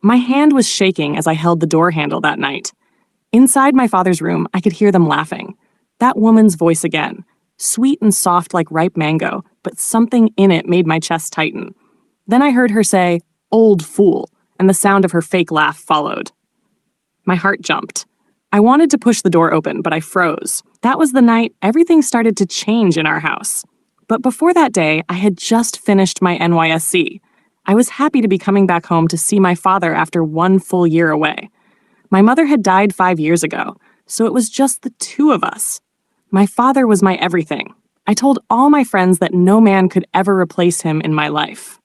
My hand was shaking as I held the door handle that night. Inside my father's room, I could hear them laughing. That woman's voice again, sweet and soft like ripe mango, but something in it made my chest tighten. Then I heard her say, "Old fool," and the sound of her fake laugh followed. My heart jumped. I wanted to push the door open, but I froze. That was the night everything started to change in our house. But before that day, I had just finished my NYSC. I was happy to be coming back home to see my father after 1 full year away. My mother had died 5 years ago, so it was just the two of us. My father was my everything. I told all my friends that no man could ever replace him in my life.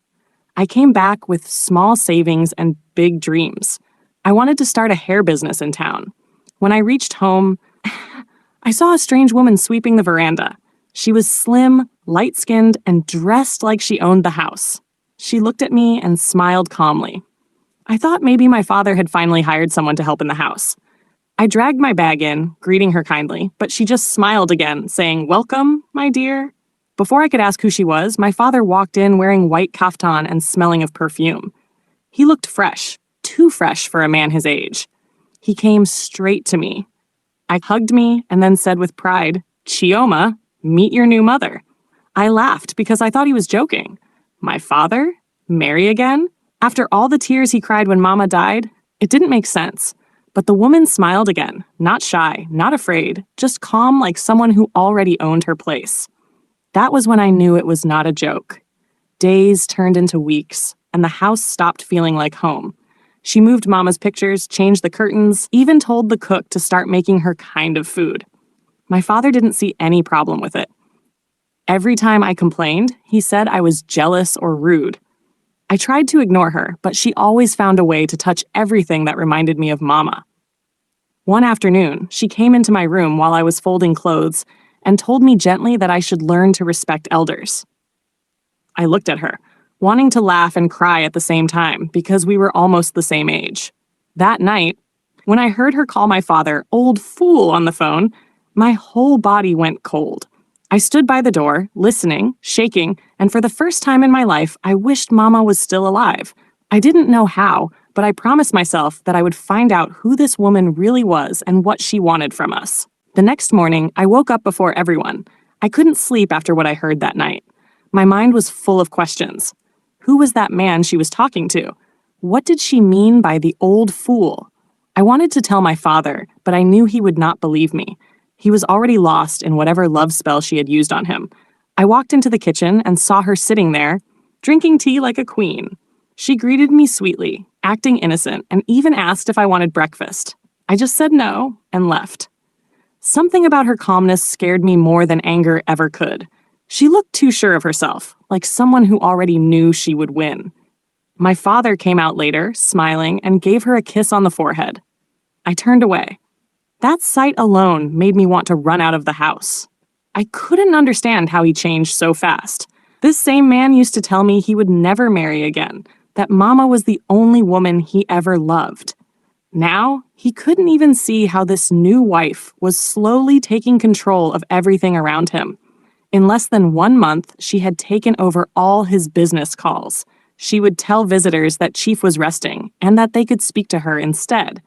I came back with small savings and big dreams. I wanted to start a hair business in town. When I reached home, I saw a strange woman sweeping the veranda. She was slim, light-skinned, and dressed like she owned the house. She looked at me and smiled calmly. I thought maybe my father had finally hired someone to help in the house. I dragged my bag in, greeting her kindly, but she just smiled again, saying, "Welcome, my dear." Before I could ask who she was, my father walked in wearing white kaftan and smelling of perfume. He looked fresh, too fresh for a man his age. He came straight to me. I hugged me and then said with pride, "Chioma, meet your new mother." I laughed because I thought he was joking. My father? Marry again? After all the tears he cried when Mama died? It didn't make sense. But the woman smiled again, not shy, not afraid, just calm like someone who already owned her place. That was when I knew it was not a joke. Days turned into weeks, and the house stopped feeling like home. She moved Mama's pictures, changed the curtains, even told the cook to start making her kind of food. My father didn't see any problem with it. Every time I complained, he said I was jealous or rude. I tried to ignore her, but she always found a way to touch everything that reminded me of Mama. One afternoon, she came into my room while I was folding clothes and told me gently that I should learn to respect elders. I looked at her, wanting to laugh and cry at the same time because we were almost the same age. That night, when I heard her call my father "old fool" on the phone, my whole body went cold. I stood by the door, listening, shaking, and for the first time in my life, I wished Mama was still alive. I didn't know how, but I promised myself that I would find out who this woman really was and what she wanted from us. The next morning, I woke up before everyone. I couldn't sleep after what I heard that night. My mind was full of questions. Who was that man she was talking to? What did she mean by the old fool? I wanted to tell my father, but I knew he would not believe me. He was already lost in whatever love spell she had used on him. I walked into the kitchen and saw her sitting there, drinking tea like a queen. She greeted me sweetly, acting innocent, and even asked if I wanted breakfast. I just said no and left. Something about her calmness scared me more than anger ever could. She looked too sure of herself, like someone who already knew she would win. My father came out later, smiling, and gave her a kiss on the forehead. I turned away. That sight alone made me want to run out of the house. I couldn't understand how he changed so fast. This same man used to tell me he would never marry again, that Mama was the only woman he ever loved. Now, he couldn't even see how this new wife was slowly taking control of everything around him. In less than 1 month, she had taken over all his business calls. She would tell visitors that Chief was resting and that they could speak to her instead.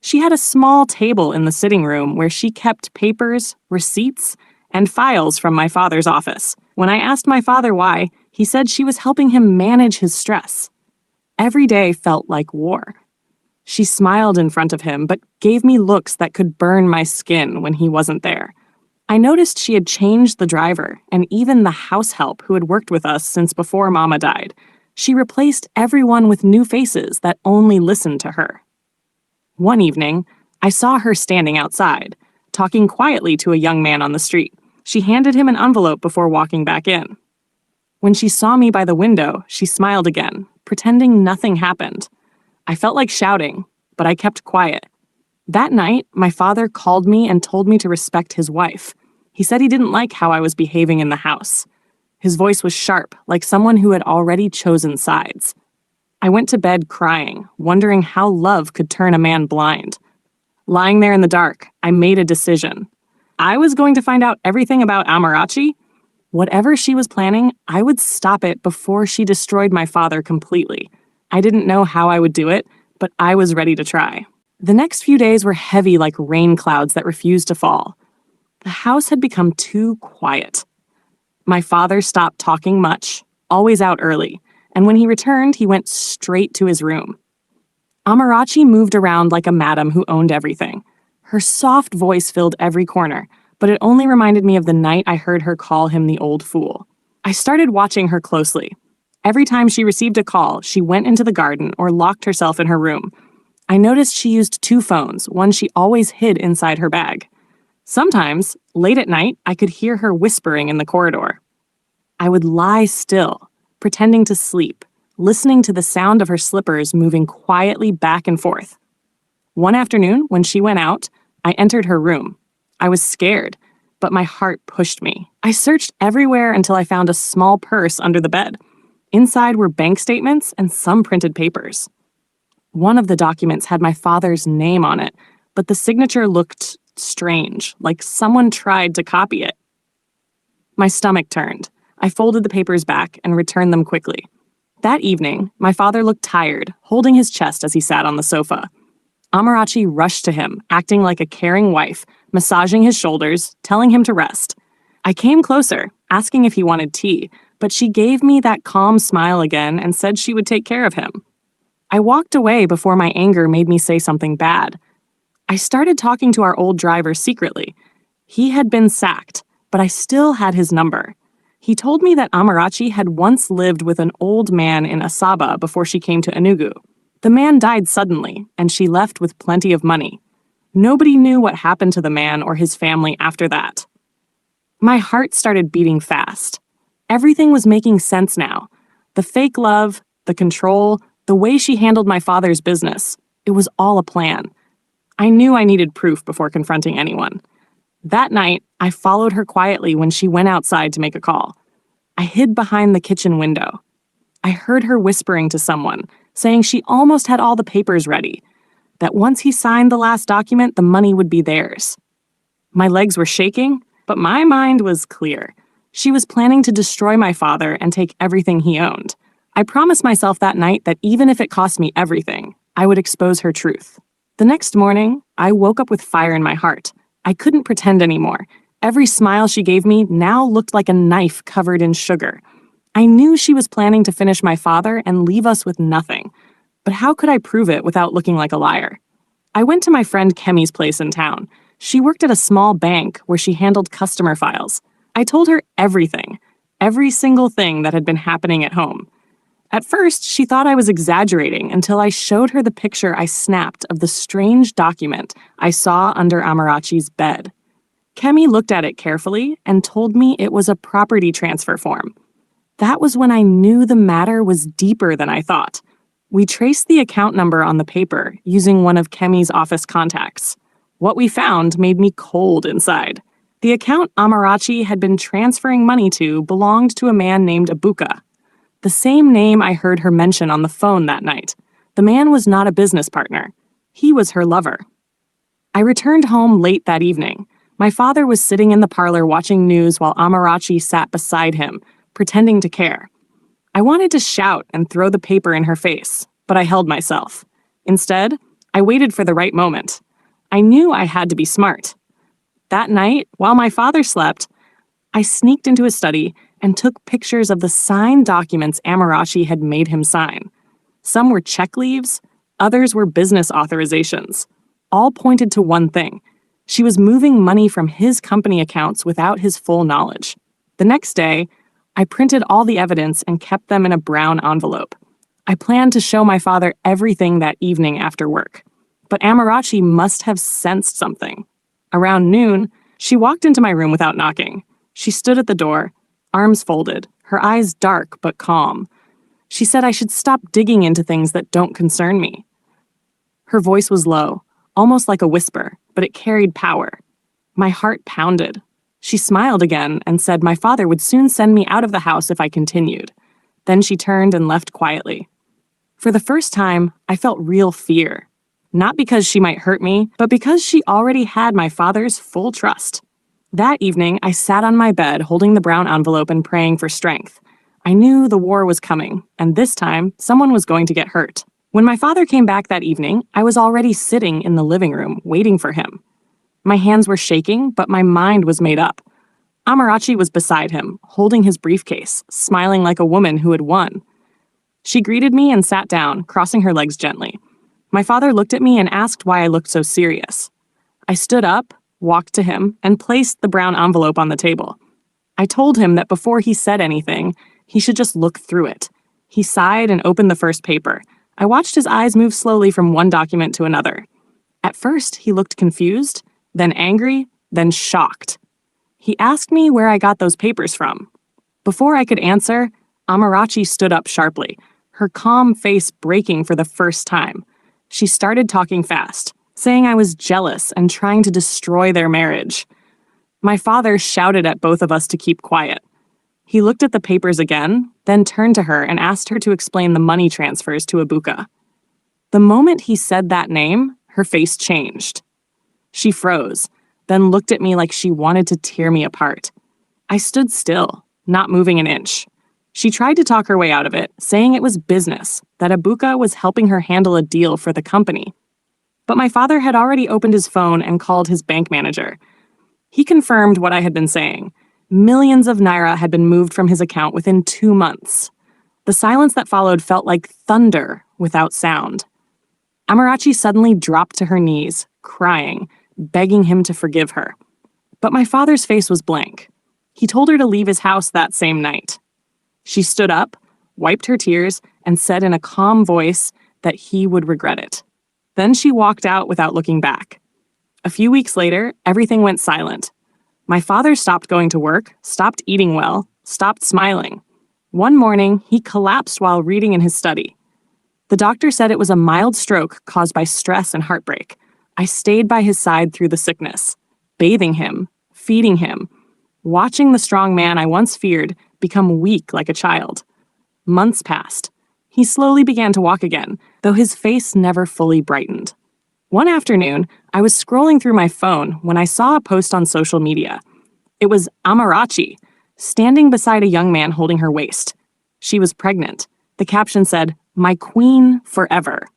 She had a small table in the sitting room where she kept papers, receipts, and files from my father's office. When I asked my father why, he said she was helping him manage his stress. Every day felt like war. She smiled in front of him, but gave me looks that could burn my skin when he wasn't there. I noticed she had changed the driver and even the house help who had worked with us since before Mama died. She replaced everyone with new faces that only listened to her. One evening, I saw her standing outside, talking quietly to a young man on the street. She handed him an envelope before walking back in. When she saw me by the window, she smiled again, pretending nothing happened. I felt like shouting, but I kept quiet. That night, my father called me and told me to respect his wife. He said he didn't like how I was behaving in the house. His voice was sharp, like someone who had already chosen sides. I went to bed crying, wondering how love could turn a man blind. Lying there in the dark, I made a decision. I was going to find out everything about Amarachi. Whatever she was planning, I would stop it before she destroyed my father completely. I didn't know how I would do it, but I was ready to try. The next few days were heavy like rain clouds that refused to fall. The house had become too quiet. My father stopped talking much, always out early, and when he returned, he went straight to his room. Amarachi moved around like a madam who owned everything. Her soft voice filled every corner, but it only reminded me of the night I heard her call him the old fool. I started watching her closely. Every time she received a call, she went into the garden or locked herself in her room. I noticed she used 2 phones, one she always hid inside her bag. Sometimes, late at night, I could hear her whispering in the corridor. I would lie still, pretending to sleep, listening to the sound of her slippers moving quietly back and forth. One afternoon, when she went out, I entered her room. I was scared, but my heart pushed me. I searched everywhere until I found a small purse under the bed. Inside were bank statements and some printed papers. One of the documents had my father's name on it, but the signature looked strange, like someone tried to copy it. My stomach turned. I folded the papers back and returned them quickly. That evening, my father looked tired, holding his chest as he sat on the sofa. Amarachi rushed to him, acting like a caring wife, massaging his shoulders, telling him to rest. I came closer, asking if he wanted tea, but she gave me that calm smile again and said she would take care of him. I walked away before my anger made me say something bad. I started talking to our old driver secretly. He had been sacked, but I still had his number. He told me that Amarachi had once lived with an old man in Asaba before she came to Enugu. The man died suddenly, and she left with plenty of money. Nobody knew what happened to the man or his family after that. My heart started beating fast. Everything was making sense now. The fake love, the control, the way she handled my father's business. It was all a plan. I knew I needed proof before confronting anyone. That night, I followed her quietly when she went outside to make a call. I hid behind the kitchen window. I heard her whispering to someone, saying she almost had all the papers ready, that once he signed the last document, the money would be theirs. My legs were shaking, but my mind was clear. She was planning to destroy my father and take everything he owned. I promised myself that night that even if it cost me everything, I would expose her truth. The next morning, I woke up with fire in my heart. I couldn't pretend anymore. Every smile she gave me now looked like a knife covered in sugar. I knew she was planning to finish my father and leave us with nothing. But how could I prove it without looking like a liar? I went to my friend Kemi's place in town. She worked at a small bank where she handled customer files. I told her everything, every single thing that had been happening at home. At first, she thought I was exaggerating until I showed her the picture I snapped of the strange document I saw under Amarachi's bed. Kemi looked at it carefully and told me it was a property transfer form. That was when I knew the matter was deeper than I thought. We traced the account number on the paper using one of Kemi's office contacts. What we found made me cold inside. The account Amarachi had been transferring money to belonged to a man named Abuka, the same name I heard her mention on the phone that night. The man was not a business partner. He was her lover. I returned home late that evening. My father was sitting in the parlor watching news while Amarachi sat beside him, pretending to care. I wanted to shout and throw the paper in her face, but I held myself. Instead, I waited for the right moment. I knew I had to be smart. That night, while my father slept, I sneaked into his study and took pictures of the signed documents Amarachi had made him sign. Some were check leaves, others were business authorizations. All pointed to one thing. She was moving money from his company accounts without his full knowledge. The next day, I printed all the evidence and kept them in a brown envelope. I planned to show my father everything that evening after work. But Amarachi must have sensed something. Around noon, she walked into my room without knocking. She stood at the door, arms folded, her eyes dark but calm. She said I should stop digging into things that don't concern me. Her voice was low, almost like a whisper, but it carried power. My heart pounded. She smiled again and said my father would soon send me out of the house if I continued. Then she turned and left quietly. For the first time, I felt real fear. Not because she might hurt me, but because she already had my father's full trust. That evening, I sat on my bed holding the brown envelope and praying for strength. I knew the war was coming, and this time, someone was going to get hurt. When my father came back that evening, I was already sitting in the living room, waiting for him. My hands were shaking, but my mind was made up. Amarachi was beside him, holding his briefcase, smiling like a woman who had won. She greeted me and sat down, crossing her legs gently. My father looked at me and asked why I looked so serious. I stood up, walked to him, and placed the brown envelope on the table. I told him that before he said anything, he should just look through it. He sighed and opened the first paper. I watched his eyes move slowly from one document to another. At first, he looked confused, then angry, then shocked. He asked me where I got those papers from. Before I could answer, Amarachi stood up sharply, her calm face breaking for the first time. She started talking fast, saying I was jealous and trying to destroy their marriage. My father shouted at both of us to keep quiet. He looked at the papers again, then turned to her and asked her to explain the money transfers to Ebuka. The moment he said that name, her face changed. She froze, then looked at me like she wanted to tear me apart. I stood still, not moving an inch. She tried to talk her way out of it, saying it was business, that Ebuka was helping her handle a deal for the company. But my father had already opened his phone and called his bank manager. He confirmed what I had been saying. Millions of naira had been moved from his account within 2 months. The silence that followed felt like thunder without sound. Amarachi suddenly dropped to her knees, crying, begging him to forgive her. But my father's face was blank. He told her to leave his house that same night. She stood up, wiped her tears, and said in a calm voice that he would regret it. Then she walked out without looking back. A few weeks later, everything went silent. My father stopped going to work, stopped eating well, stopped smiling. One morning, he collapsed while reading in his study. The doctor said it was a mild stroke caused by stress and heartbreak. I stayed by his side through the sickness, bathing him, feeding him, watching the strong man I once feared become weak like a child. Months passed. He slowly began to walk again, though his face never fully brightened. One afternoon, I was scrolling through my phone when I saw a post on social media. It was Amarachi, standing beside a young man holding her waist. She was pregnant. The caption said, "My queen forever."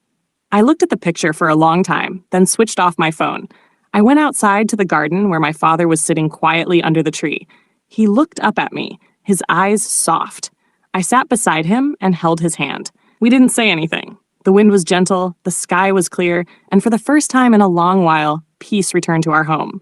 I looked at the picture for a long time, then switched off my phone. I went outside to the garden where my father was sitting quietly under the tree. He looked up at me, his eyes soft. I sat beside him and held his hand. We didn't say anything. The wind was gentle, the sky was clear, and for the first time in a long while, peace returned to our home.